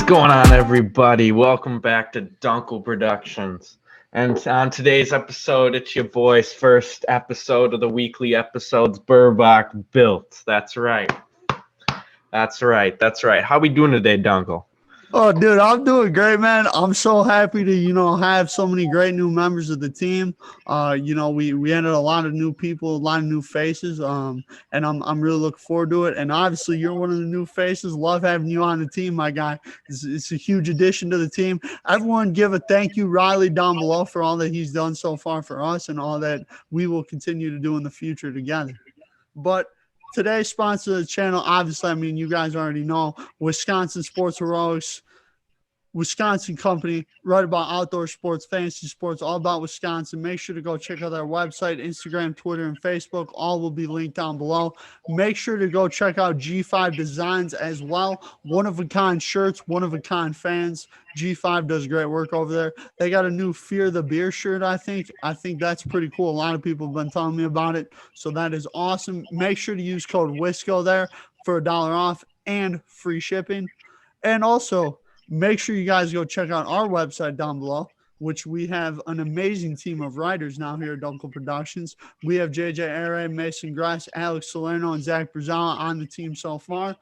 going on, everybody? Welcome back to Duenkel Productions. And on today's episode, it's your boy's first episode of the weekly episodes, Burbach built. That's right. How we doing today, Duenkel? Oh, dude, I'm doing great, man. I'm so happy to, have so many great new members of the team. We added a lot of new people, a lot of new faces. And I'm really looking forward to it. And obviously, you're one of the new faces. Love having you on the team, my guy. It's a huge addition to the team. Everyone, give a thank you, Riley, down below for all that he's done so far for us and all that we will continue to do in the future together. But today's sponsor of the channel, obviously, you guys already know, Wisconsin Sports Heroics, Wisconsin company, right about outdoor sports, fantasy sports, all about Wisconsin. Make sure to go check out their website, Instagram, Twitter, and Facebook. All will be linked down below. Make sure to go check out G5 Designs as well. One-of-a-kind shirts, one-of-a-kind fans. G5 does great work over there. They got a new Fear the Beer shirt, I think. I think that's pretty cool. A lot of people have been telling me about it, so that is awesome. Make sure to use code WISCO there for $1 off and free shipping. And also, make sure you guys go check out our website down below, which we have an amazing team of writers now here at Duenkel Productions. We have JJ Aray, Mason Grass, Alex Salerno, and Zach Brazawa on the team so far.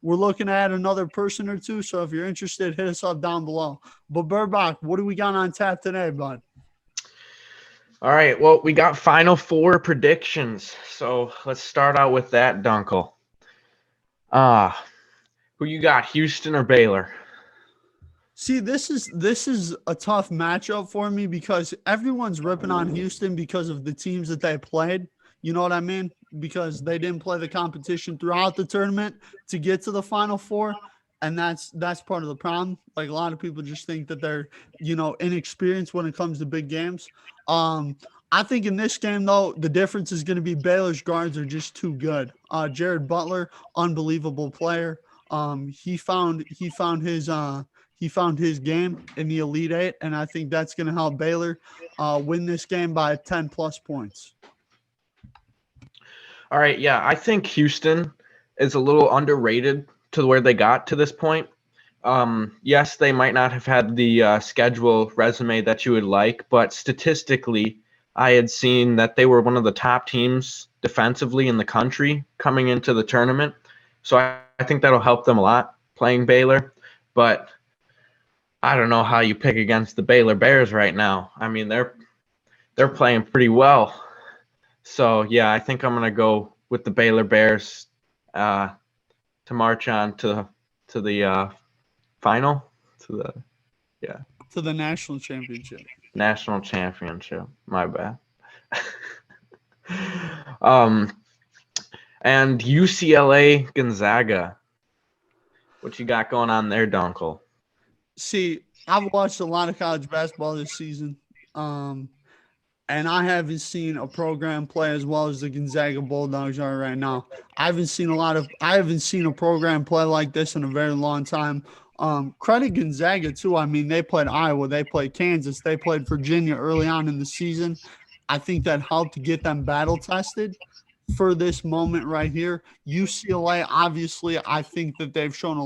We're looking at another person or two, so if you're interested, hit us up down below. But Burbach, what do we got on tap today, bud? All right, well, we got Final Four predictions. So let's start out with that, Duenkel. Who you got, Houston or Baylor? See, this is a tough matchup for me because everyone's ripping on Houston because of the teams that they played. You know what I mean? Because they didn't play the competition throughout the tournament to get to the Final Four, and that's part of the problem. Like, a lot of people just think that they're, inexperienced when it comes to big games. I think in this game, though, the difference is going to be Baylor's guards are just too good. Jared Butler, unbelievable player. He found his game in the Elite Eight, and I think that's going to help Baylor win this game by 10-plus points. All right, yeah, I think Houston is a little underrated to where they got to this point. Yes, they might not have had the schedule resume that you would like, but statistically, I had seen that they were one of the top teams defensively in the country coming into the tournament. So I think that'll help them a lot playing Baylor, but I don't know how you pick against the Baylor Bears right now. I mean, they're playing pretty well. So, yeah, I think I'm going to go with the Baylor Bears to march on to the final, to the national championship. National championship. My bad. And UCLA Gonzaga. What you got going on there, Duenkel? See, I've watched a lot of college basketball this season, and I haven't seen a program play as well as the Gonzaga Bulldogs are right now. I haven't seen a program play like this in a very long time. Credit Gonzaga too. I mean, they played Iowa, they played Kansas, they played Virginia early on in the season. I think that helped to get them battle tested for this moment right here. UCLA, obviously, I think that they've shown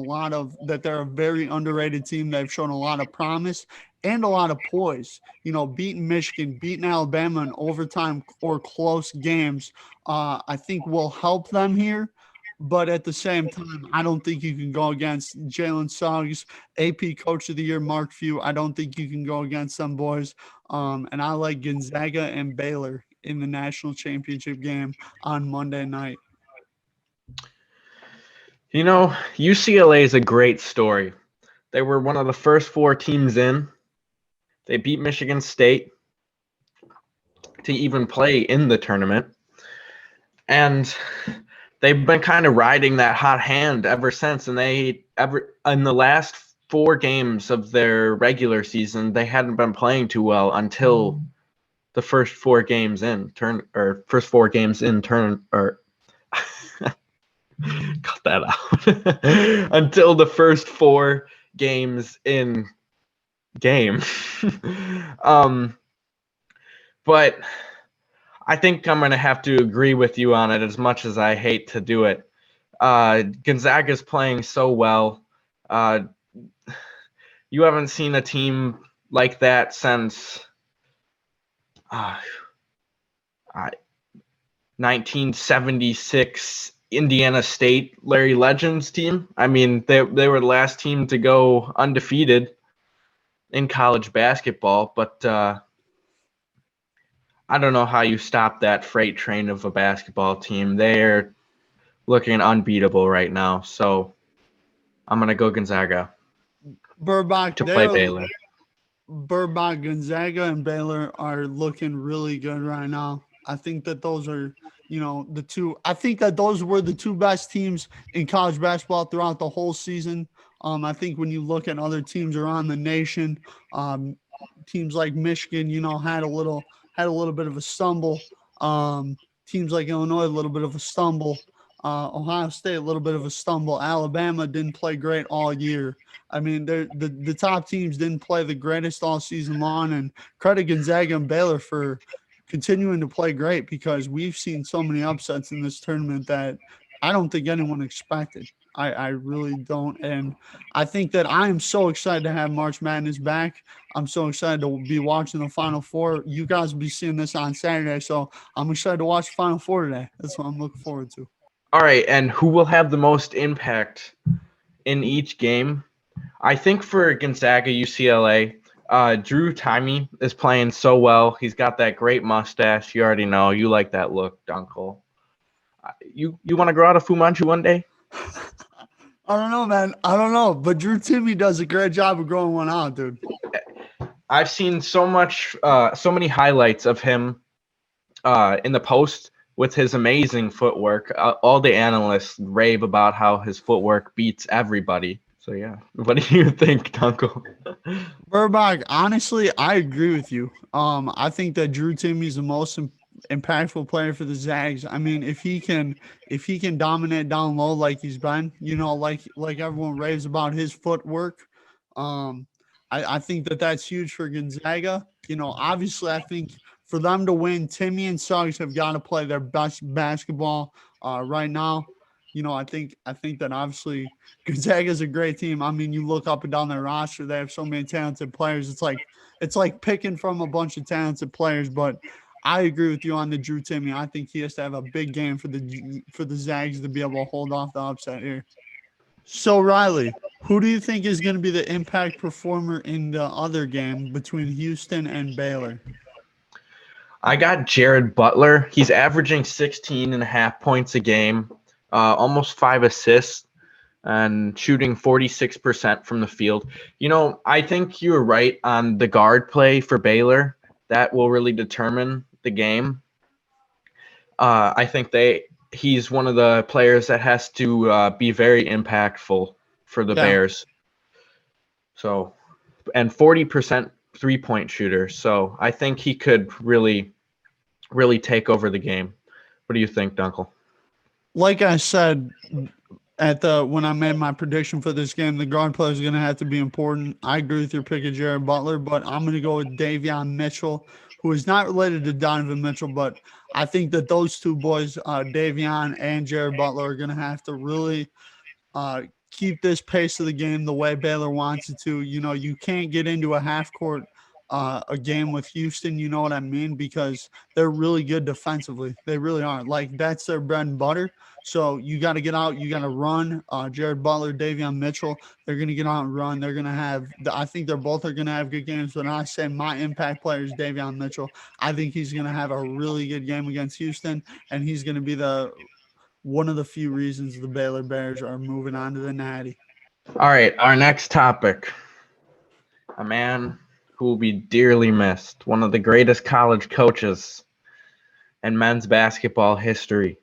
that they're a very underrated team. They've shown a lot of promise and a lot of poise. Beating Michigan, beating Alabama in overtime or close games, I think will help them here. But at the same time, I don't think you can go against Jalen Suggs, AP Coach of the Year, Mark Few. I don't think you can go against them boys. And I like Gonzaga and Baylor in the national championship game on Monday night. UCLA is a great story. They were one of the first four teams in. They beat Michigan State to even play in the tournament. And they've been kind of riding that hot hand ever since. And in the last 4 games of their regular season, they hadn't been playing too well until the first 4 games in cut that out. Until the first 4 games in game. But I think I'm going to have to agree with you on it as much as I hate to do it. Gonzaga's playing so well. You haven't seen a team like that since uh, 1976 Indiana State Larry Legends team. I mean, they were the last team to go undefeated in college basketball, but I don't know how you stop that freight train of a basketball team. They're looking unbeatable right now, so I'm gonna go Gonzaga Burbach, to play Baylor. Burbach, Gonzaga, and Baylor are looking really good right now. I think that those are, the two. I think that those were the two best teams in college basketball throughout the whole season. I think when you look at other teams around the nation, teams like Michigan, had a little bit of a stumble. Teams like Illinois, a little bit of a stumble. Ohio State, a little bit of a stumble. Alabama didn't play great all year. I mean, the top teams didn't play the greatest all season long, and credit Gonzaga and Baylor for continuing to play great because we've seen so many upsets in this tournament that I don't think anyone expected. I really don't. And I think that I am so excited to have March Madness back. I'm so excited to be watching the Final Four. You guys will be seeing this on Saturday, so I'm excited to watch the Final Four today. That's what I'm looking forward to. All right, and who will have the most impact in each game? I think for Gonzaga, UCLA, Drew Timey is playing so well. He's got that great mustache. You already know. You like that look, Duenkel. You want to grow out a Fu Manchu one day? I don't know, man. I don't know. But Drew Timmy does a great job of growing one out, dude. I've seen so many highlights of him in the post with his amazing footwork. All the analysts rave about how his footwork beats everybody. So, yeah. What do you think, Duenkel? Burbach, honestly, I agree with you. I think that Drew Timmy's the most impactful player for the Zags. I mean, if he can dominate down low like he's been, like everyone raves about his footwork, I think that that's huge for Gonzaga. Obviously, I think for them to win, Timmy and Suggs have got to play their best basketball right now. I think that obviously Gonzaga is a great team. I mean, you look up and down their roster; they have so many talented players. It's like picking from a bunch of talented players. But I agree with you on the Drew Timmy. I think he has to have a big game for the Zags to be able to hold off the upset here. So Riley, who do you think is going to be the impact performer in the other game between Houston and Baylor? I got Jared Butler. He's averaging 16.5 points a game, almost 5 assists, and shooting 46% from the field. I think you were right on the guard play for Baylor. That will really determine the game. I think he's one of the players that has to be very impactful for the Bears. So, and 40% 3-point shooter. So I think he could really, really take over the game. What do you think, Duenkel? Like I said when I made my prediction for this game, the guard player is going to have to be important. I agree with your pick of Jared Butler, but I'm going to go with Davion Mitchell, who is not related to Donovan Mitchell, but I think that those two boys, Davion and Jared Butler, are going to have to really keep this pace of the game the way Baylor wants it to. You can't get into a half court a game with Houston, you know what I mean? Because they're really good defensively. They really are. Like, that's their bread and butter. So you got to get out. You got to run. Jared Butler, Davion Mitchell, they're going to get out and run. They're going to have – I think they're both are going to have good games. But I say my impact player is Davion Mitchell. I think he's going to have a really good game against Houston, and he's going to be one of the few reasons the Baylor Bears are moving on to the Natty. All right, our next topic. A man who will be dearly missed, one of the greatest college coaches in men's basketball history.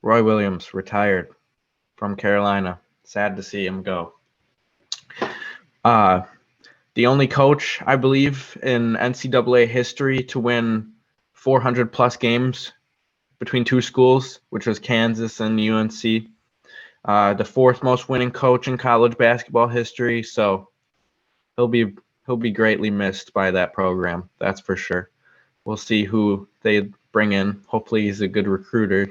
Roy Williams retired from Carolina. Sad to see him go. The only coach, I believe, in NCAA history to win 400-plus games between two schools, which was Kansas and UNC. The fourth most winning coach in college basketball history, so he'll be greatly missed by that program, that's for sure. We'll see who they bring in. Hopefully he's a good recruiter,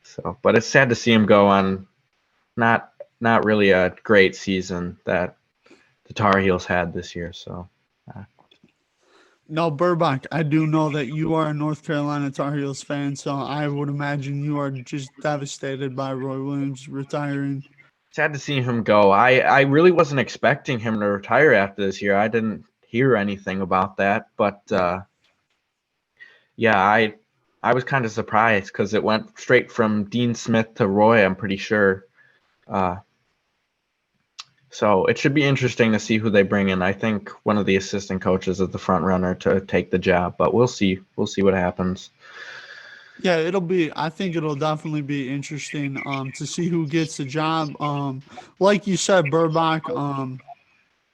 So, but it's sad to see him go on not really a great season that the Tar Heels had this year. So. Now, Burbach, I do know that you are a North Carolina Tar Heels fan, so I would imagine you are just devastated by Roy Williams retiring. Sad to see him go. I really wasn't expecting him to retire after this year. I didn't hear anything about that, but yeah, I was kind of surprised because it went straight from Dean Smith to Roy, I'm pretty sure. So it should be interesting to see who they bring in. I think one of the assistant coaches is the front runner to take the job, but we'll see. We'll see what happens. Yeah, I think it'll definitely be interesting to see who gets the job. Like you said, Burbach,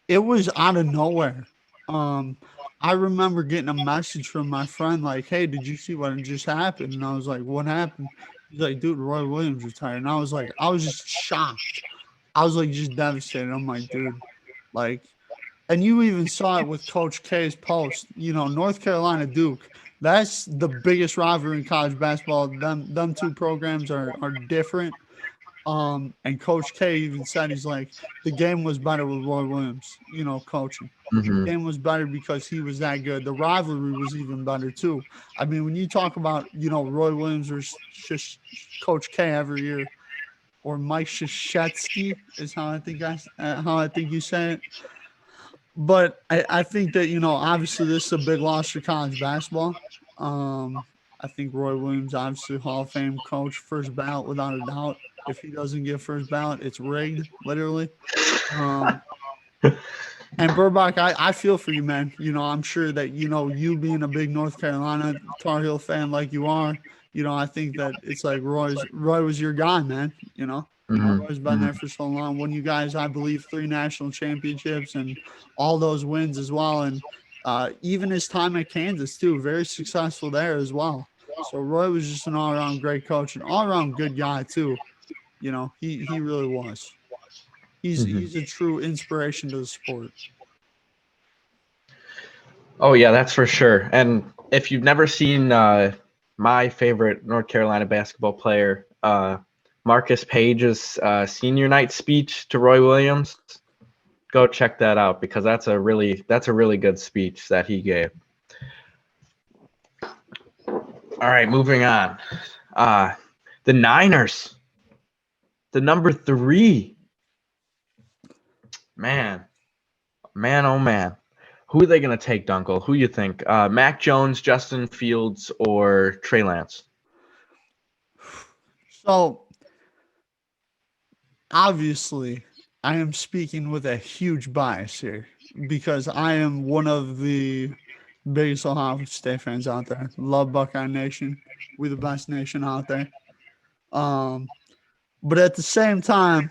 it was out of nowhere. I remember getting a message from my friend like, "Hey, did you see what just happened?" And I was like, "What happened?" He's like, "Dude, Roy Williams retired." And I was just shocked. I was like just devastated. I'm like, dude, like, and you even saw it with Coach K's post. North Carolina Duke. That's the biggest rivalry in college basketball. Them two programs are different. And Coach K even said he's like the game was better with Roy Williams. Coaching. Mm-hmm. The game was better because he was that good. The rivalry was even better too. I mean, when you talk about Roy Williams or just Coach K every year, or Mike Krzyzewski is how I think you say it. But I think that, obviously this is a big loss for college basketball. I think Roy Williams, obviously Hall of Fame coach, first ballot without a doubt. If he doesn't get first ballot, it's rigged, literally. And Burbach, I feel for you, man. I'm sure that, you being a big North Carolina Tar Heel fan like you are, I think that it's like Roy was your guy, man. Mm-hmm. Roy's been there for so long. Won you guys, I believe, 3 national championships and all those wins as well. And even his time at Kansas, too, very successful there as well. So Roy was just an all-around great coach, an all-around good guy, too. He really was. He's a true inspiration to the sport. Oh, yeah, that's for sure. And if you've never seen my favorite North Carolina basketball player, Marcus Page's senior night speech to Roy Williams, go check that out because that's a really good speech that he gave. All right, moving on. The Niners, the number 3. Man, oh man. Who are they going to take, Duenkel? Who you think? Mac Jones, Justin Fields, or Trey Lance? So, obviously, I am speaking with a huge bias here because I am one of the biggest Ohio State fans out there. Love Buckeye Nation. We're the best nation out there. But at the same time,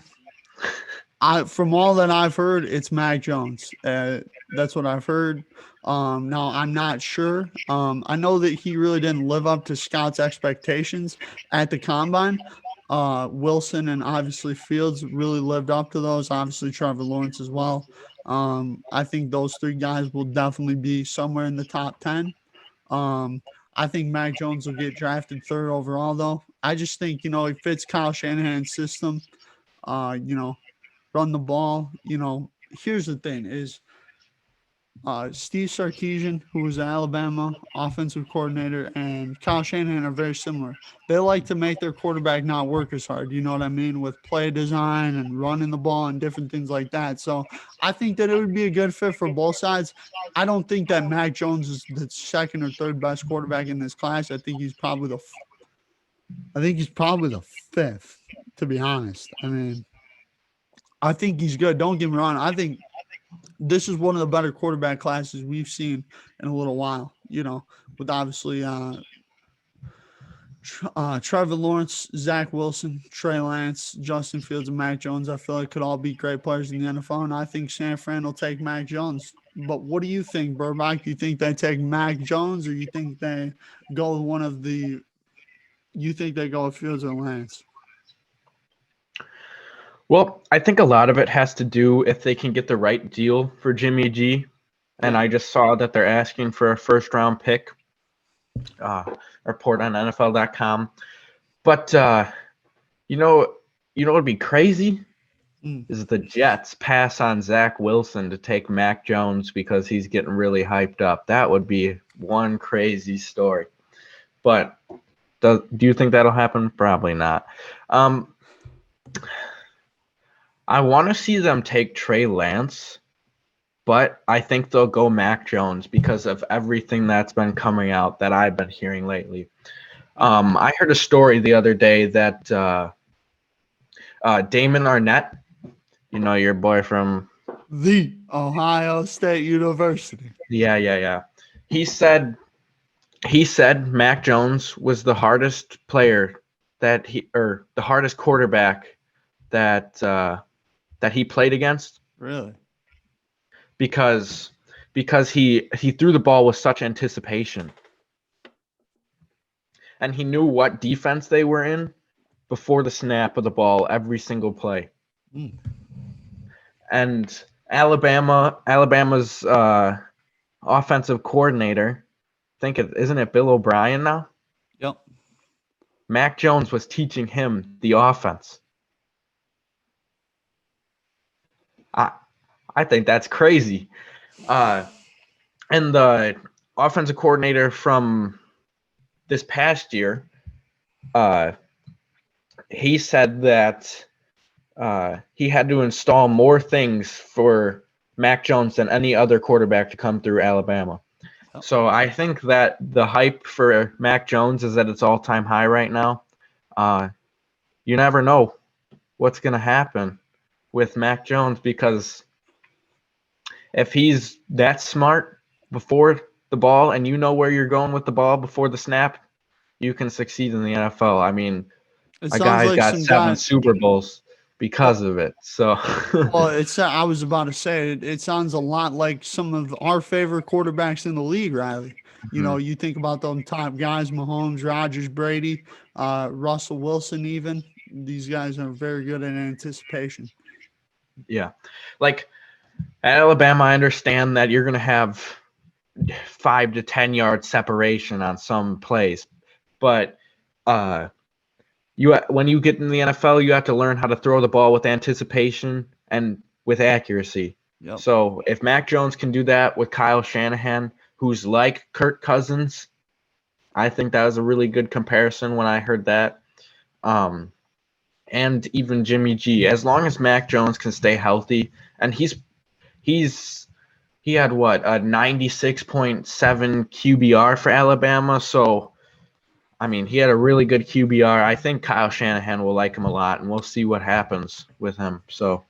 from all that I've heard, it's Mac Jones. That's what I've heard. Now, I'm not sure. I know that he really didn't live up to scouts' expectations at the Combine. Wilson and obviously Fields really lived up to those. Obviously, Trevor Lawrence as well. I think those 3 guys will definitely be somewhere in the top 10. I think Mac Jones will get drafted 3rd overall, though. I just think, he fits Kyle Shanahan's system. Run the ball. Here's the thing is Steve Sarkisian, who was an Alabama offensive coordinator, and Kyle Shanahan are very similar. They like to make their quarterback not work as hard, you know what I mean, with play design and running the ball and different things like that. So I think that it would be a good fit for both sides. I don't think that Mac Jones is the 2nd or 3rd best quarterback in this class. I think he's probably the 5th, to be honest. I mean, I think he's good. Don't get me wrong. I think this is one of the better quarterback classes we've seen in a little while, with obviously Trevor Lawrence, Zach Wilson, Trey Lance, Justin Fields, and Mac Jones. I feel like could all be great players in the NFL, and I think San Fran will take Mac Jones. But what do you think, Burbach? Do you think they take Mac Jones, or you think they go with you think they go with Fields or Lance? Well, I think a lot of it has to do if they can get the right deal for Jimmy G. And I just saw that they're asking for a 1st-round pick. Report on NFL.com. But, it would be crazy? is the Jets pass on Zach Wilson to take Mac Jones because he's getting really hyped up. That would be one crazy story. But do you think that'll happen? Probably not. I want to see them take Trey Lance, but I think they'll go Mac Jones because of everything that's been coming out that I've been hearing lately. I heard a story the other day that Damon Arnett, your boy from the Ohio State University. Yeah. He said Mac Jones was the hardest player the hardest quarterback that he played against. Really? Because he threw the ball with such anticipation. And he knew what defense they were in before the snap of the ball every single play. And Alabama's offensive coordinator, isn't it Bill O'Brien now? Yep. Mac Jones was teaching him the offense. I think that's crazy. And the offensive coordinator from this past year, he said that he had to install more things for Mac Jones than any other quarterback to come through Alabama. So I think that the hype for Mac Jones is at its all-time high right now. You never know what's going to happen with Mac Jones, because if he's that smart before the ball and you know where you're going with the ball before the snap, you can succeed in the NFL. I mean, a guy's got 7 Super Bowls because of it. So, well, I was about to say it sounds a lot like some of our favorite quarterbacks in the league, Riley. You think about them top guys: Mahomes, Rodgers, Brady, Russell Wilson. Even these guys are very good at anticipation. Yeah, like at Alabama, I understand that you're going to have 5 to 10 yard separation on some plays, but when you get in the NFL, you have to learn how to throw the ball with anticipation and with accuracy. Yep. So if Mac Jones can do that with Kyle Shanahan, who's like Kirk Cousins, I think that was a really good comparison when I heard that. And even Jimmy G, as long as Mac Jones can stay healthy, and he had what, a 96.7 QBR for Alabama, so I mean, he had a really good QBR. I think Kyle Shanahan will like him a lot, and we'll see what happens with him. So,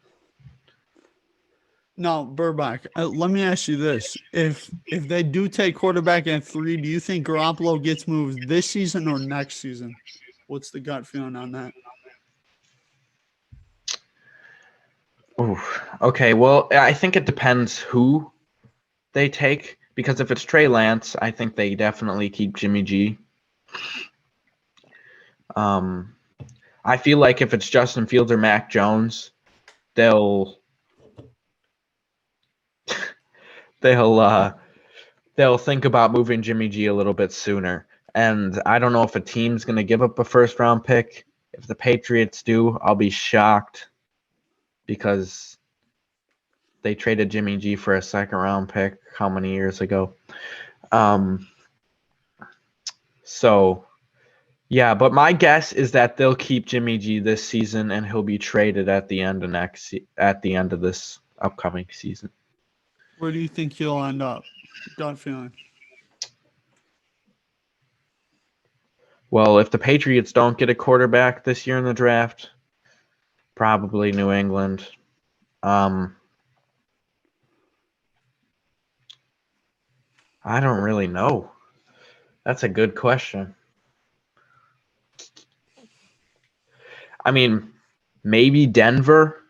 now, Burbach, let me ask you this: if they do take quarterback at 3, do you think Garoppolo gets moved this season or next season? What's the gut feeling on that? Okay. Well, I think it depends who they take, because if it's Trey Lance, I think they definitely keep Jimmy G. I feel like if it's Justin Fields or Mac Jones, they'll think about moving Jimmy G a little bit sooner. And I don't know if a team's going to give up a first round pick. If the Patriots do, I'll be shocked, because they traded Jimmy G for a second round pick how many years ago? So yeah, but my guess is that they'll keep Jimmy G this season, and he'll be traded at the end of this upcoming season. Where do you think he'll end up? Gut feeling. Well, if the Patriots don't get a quarterback this year in the draft, probably New England. I don't really know. That's a good question. I mean, maybe Denver.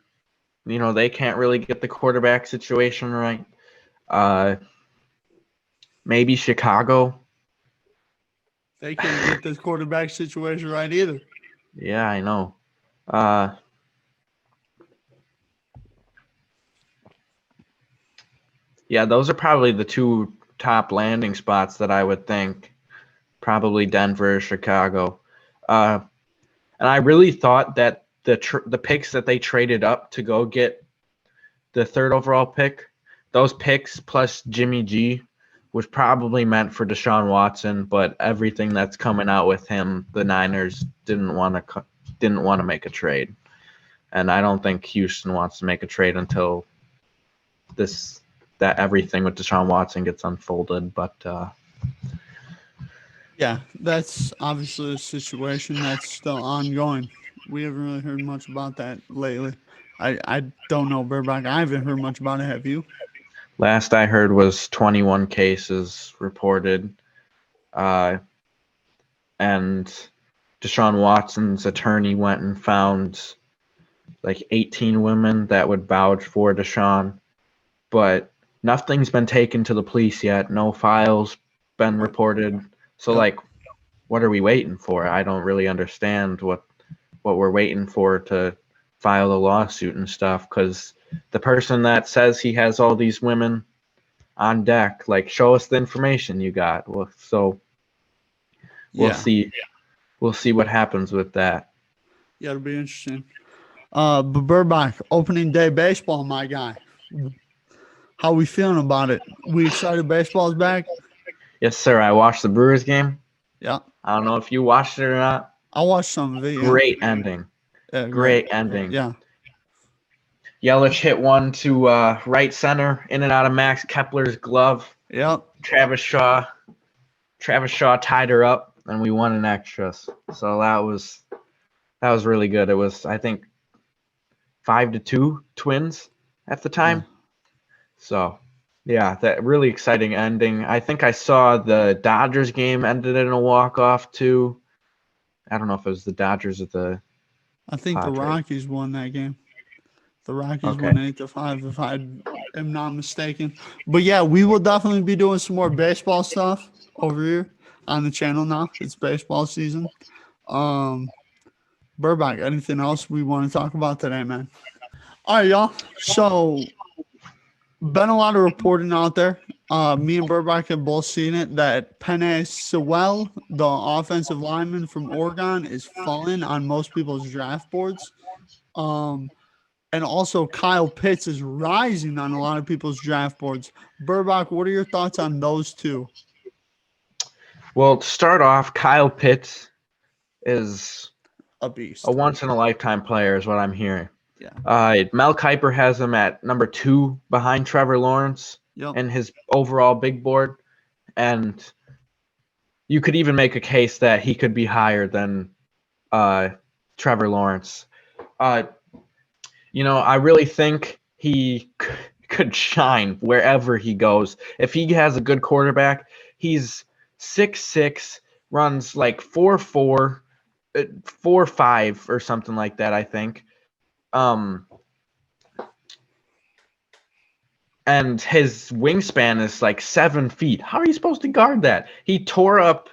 They can't really get the quarterback situation right. Maybe Chicago. They can't get this quarterback situation right either. Yeah, I know. Yeah, those are probably the 2 top landing spots that I would think. Probably Denver or Chicago. And I really thought that the picks that they traded up to go get the third overall pick, those picks plus Jimmy G was probably meant for Deshaun Watson, but everything that's coming out with him, the Niners didn't want to make a trade. And I don't think Houston wants to make a trade until that everything with Deshaun Watson gets unfolded. But yeah, that's obviously a situation that's still ongoing. We haven't really heard much about that lately. I don't know, Burbach. I haven't heard much about it. Have you? last I heard was 21 cases reported. And Deshaun Watson's attorney went and found like 18 women that would vouch for Deshaun. But nothing's been taken to the police yet. No files been reported. So, like, what are we waiting for? I don't really understand what we're waiting for to file a lawsuit and stuff, because the person that says he has all these women on deck, like, show us the information you got. Well, so we'll see. We'll see what happens with that. Yeah, it'll be interesting. But Burbach, opening day baseball, my guy. How we feeling about it? We excited baseball's back? Yes, sir. I watched the Brewers game. Yeah. I don't know if you watched it or not. I watched some of it. Yeah. Great ending. Great ending. Yeah. Yelich hit one to right center, in and out of Max Kepler's glove. Yep. Travis Shaw tied her up, and we won in extras. So that was really good. It was, I think, 5-2 Twins at the time. Yeah. So, yeah, that really exciting ending. I think I saw the Dodgers game ended in a walk-off, too. I don't know if it was the Dodgers or the I think Padres. the Rockies won that game. The Rockies won 8-5, if I am not mistaken. But, yeah, we will definitely be doing some more baseball stuff over here on the channel now. It's baseball season. Burbach, anything else we want to talk about today, man? All right, y'all. So, been a lot of reporting out there. Me and Burbach have both seen it that Penei Sewell, the offensive lineman from Oregon, is falling on most people's draft boards. And also Kyle Pitts is rising on a lot of people's draft boards. Burbach, what are your thoughts on those two? Well, to start off, Kyle Pitts is A beast. a once-in-a-lifetime player is what I'm hearing. Yeah. Mel Kiper has him at number 2 behind Trevor Lawrence in his overall big board. And you could even make a case that he could be higher than Trevor Lawrence. I really think he could shine wherever he goes. If he has a good quarterback, he's 6'6", runs like 4'4", 4'5", or something like that, I think. And his wingspan is like 7 feet. How are you supposed to guard that? He tore up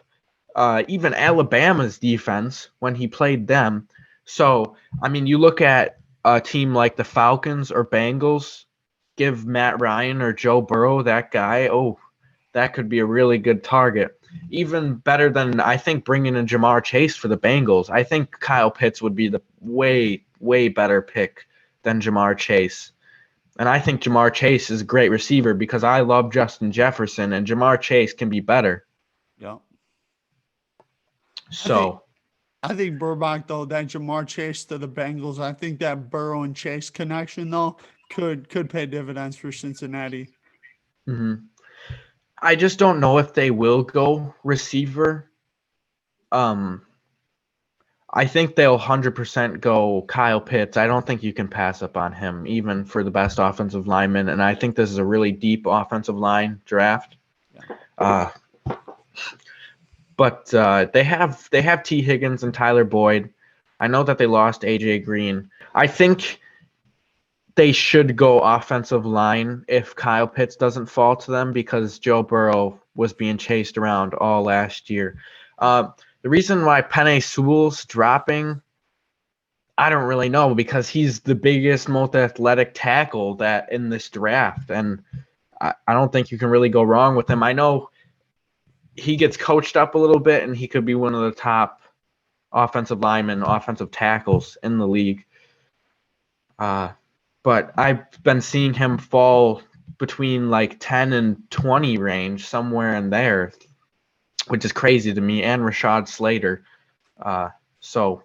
even Alabama's defense when he played them. So, I mean, you look at a team like the Falcons or Bengals, give Matt Ryan or Joe Burrow that guy. Oh, that could be a really good target. Even better than, I think, bringing in Jamar Chase for the Bengals. I think Kyle Pitts would be the way better pick than Jamar Chase. And I think Jamar Chase is a great receiver because I love Justin Jefferson, and Jamar Chase can be better. Yeah. So I think Burbach, though, that Jamar Chase to the Bengals, I think that Burrow and Chase connection, though, could pay dividends for Cincinnati. Mm-hmm. I just don't know if they will go receiver. I think they'll 100% go Kyle Pitts. I don't think you can pass up on him, even for the best offensive lineman. And I think this is a really deep offensive line draft. But they have T. Higgins and Tyler Boyd. I know that they lost A.J. Green. I think they should go offensive line if Kyle Pitts doesn't fall to them, because Joe Burrow was being chased around all last year. The reason why Penei Sewell's dropping, I don't really know, because he's the biggest, most athletic tackle that in this draft, and I don't think you can really go wrong with him. I know he gets coached up a little bit, and he could be one of the top offensive linemen, offensive tackles in the league. But I've been seeing him fall between like 10 and 20 range, somewhere in there, which is crazy to me, and Rashad Slater. So,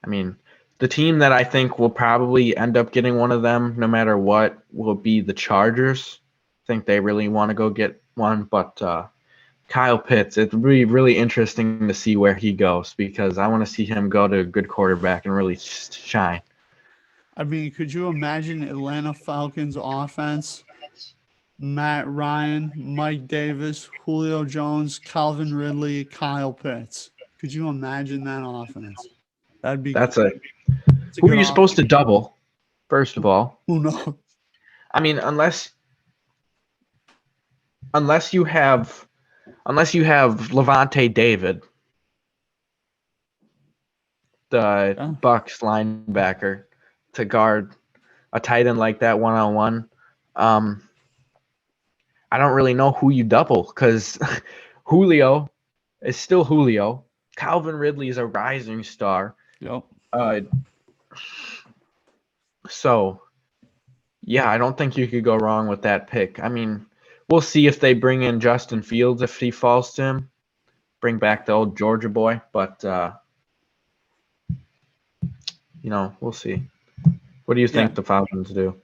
I mean, the team that I think will probably end up getting one of them, no matter what, will be the Chargers. I think they really want to go get one, but Kyle Pitts, it would be really interesting to see where he goes, because I want to see him go to a good quarterback and really shine. I mean, could you imagine Atlanta Falcons offense? Matt Ryan, Mike Davis, Julio Jones, Calvin Ridley, Kyle Pitts. Could you imagine that offense? That'd be. That's good. Who are you supposed to double? First of all, who knows? I mean, unless you have Levante David, the Bucks linebacker, to guard a tight end like that one-on-one. I don't really know who you double, because Julio is still Julio. Calvin Ridley is a rising star. Yep. So, yeah, I don't think you could go wrong with that pick. I mean, we'll see if they bring in Justin Fields if he falls to him. Bring back the old Georgia boy, but we'll see. What do you think the Falcons do?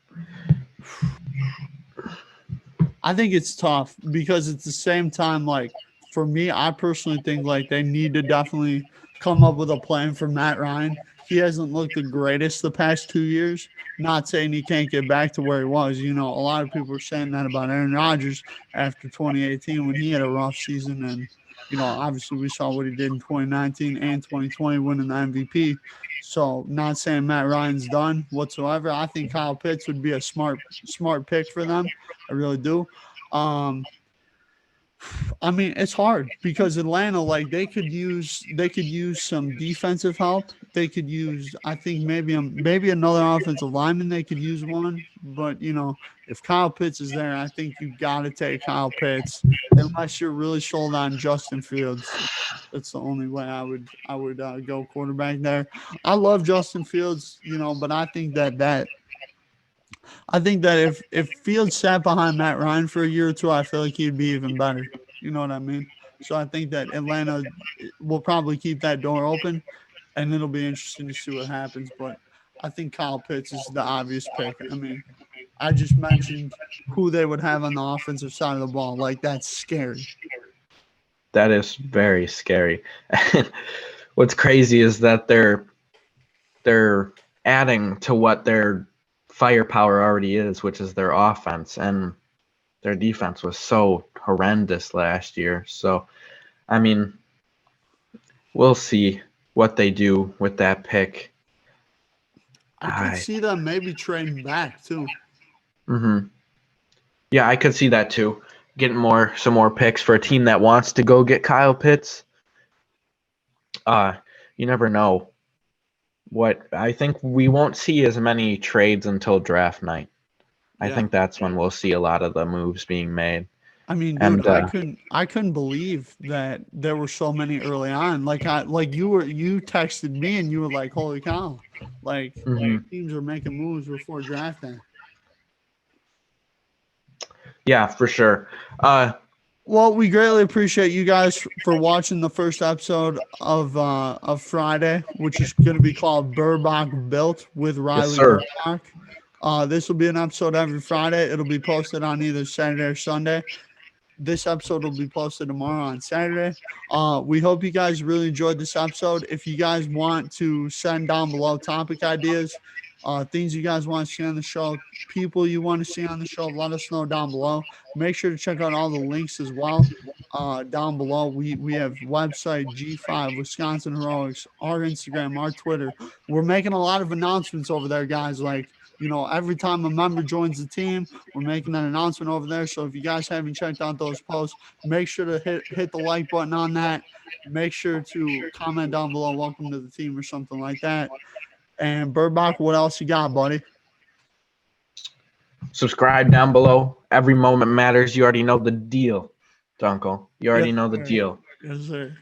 I think it's tough, because at the same time, like, for me, I personally think like they need to definitely come up with a plan for Matt Ryan. He hasn't looked the greatest the past 2 years. Not saying he can't get back to where he was. A lot of people are saying that about Aaron Rodgers after 2018 when he had a rough season. And, obviously we saw what he did in 2019 and 2020 winning the MVP. So not saying Matt Ryan's done whatsoever. I think Kyle Pitts would be a smart pick for them. I really do. I mean, it's hard, because Atlanta, like, they could use some defensive help. They could use, I think, maybe another offensive lineman. They could use one, but if Kyle Pitts is there, I think you got to take Kyle Pitts, unless you're really sold on Justin Fields. That's the only way I would go quarterback there. I love Justin Fields, but I think that if Fields sat behind Matt Ryan for a year or two, I feel like he'd be even better. You know what I mean? So I think that Atlanta will probably keep that door open, and it'll be interesting to see what happens. But I think Kyle Pitts is the obvious pick. I mean, I just mentioned who they would have on the offensive side of the ball. Like, that's scary. That is very scary. What's crazy is that they're adding to what their firepower already is, which is their offense, and their defense was so horrendous last year. So, I mean, we'll see what they do with that pick. I could see them maybe trading back too. Mm-hmm. Yeah, I could see that too. Getting some more picks for a team that wants to go get Kyle Pitts. You never know. I think we won't see as many trades until draft night. I think that's when we'll see a lot of the moves being made. I mean, dude, I couldn't believe that there were so many early on. You texted me and you were like, "Holy cow!" Like, teams are making moves before draft day. Yeah, for sure. Well, we greatly appreciate you guys for watching the first episode of Friday, which is going to be called Burbach Built with Riley Burbach. This will be an episode every Friday. It'll be posted on either Saturday or Sunday. This episode will be posted tomorrow on Saturday. We hope you guys really enjoyed this episode. If you guys want to send down below topic ideas, things you guys want to see on the show, people you want to see on the show, let us know down below. Make sure to check out all the links as well down below. We have website, G5, Wisconsin Heroics, our Instagram, our Twitter. We're making a lot of announcements over there, guys. Like, every time a member joins the team, we're making an announcement over there. So if you guys haven't checked out those posts, make sure to hit the like button on that. Make sure to comment down below, welcome to the team or something like that. And Burbach, what else you got, buddy? Subscribe down below. Every moment matters. You already know the deal, Duenkel. You already know the deal. Yes, sir.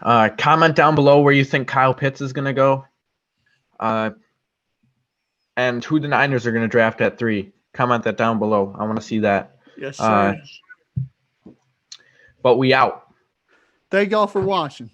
Comment down below where you think Kyle Pitts is going to go. And who the Niners are going to draft at 3. Comment that down below. I want to see that. Yes, sir. But we out. Thank y'all for watching.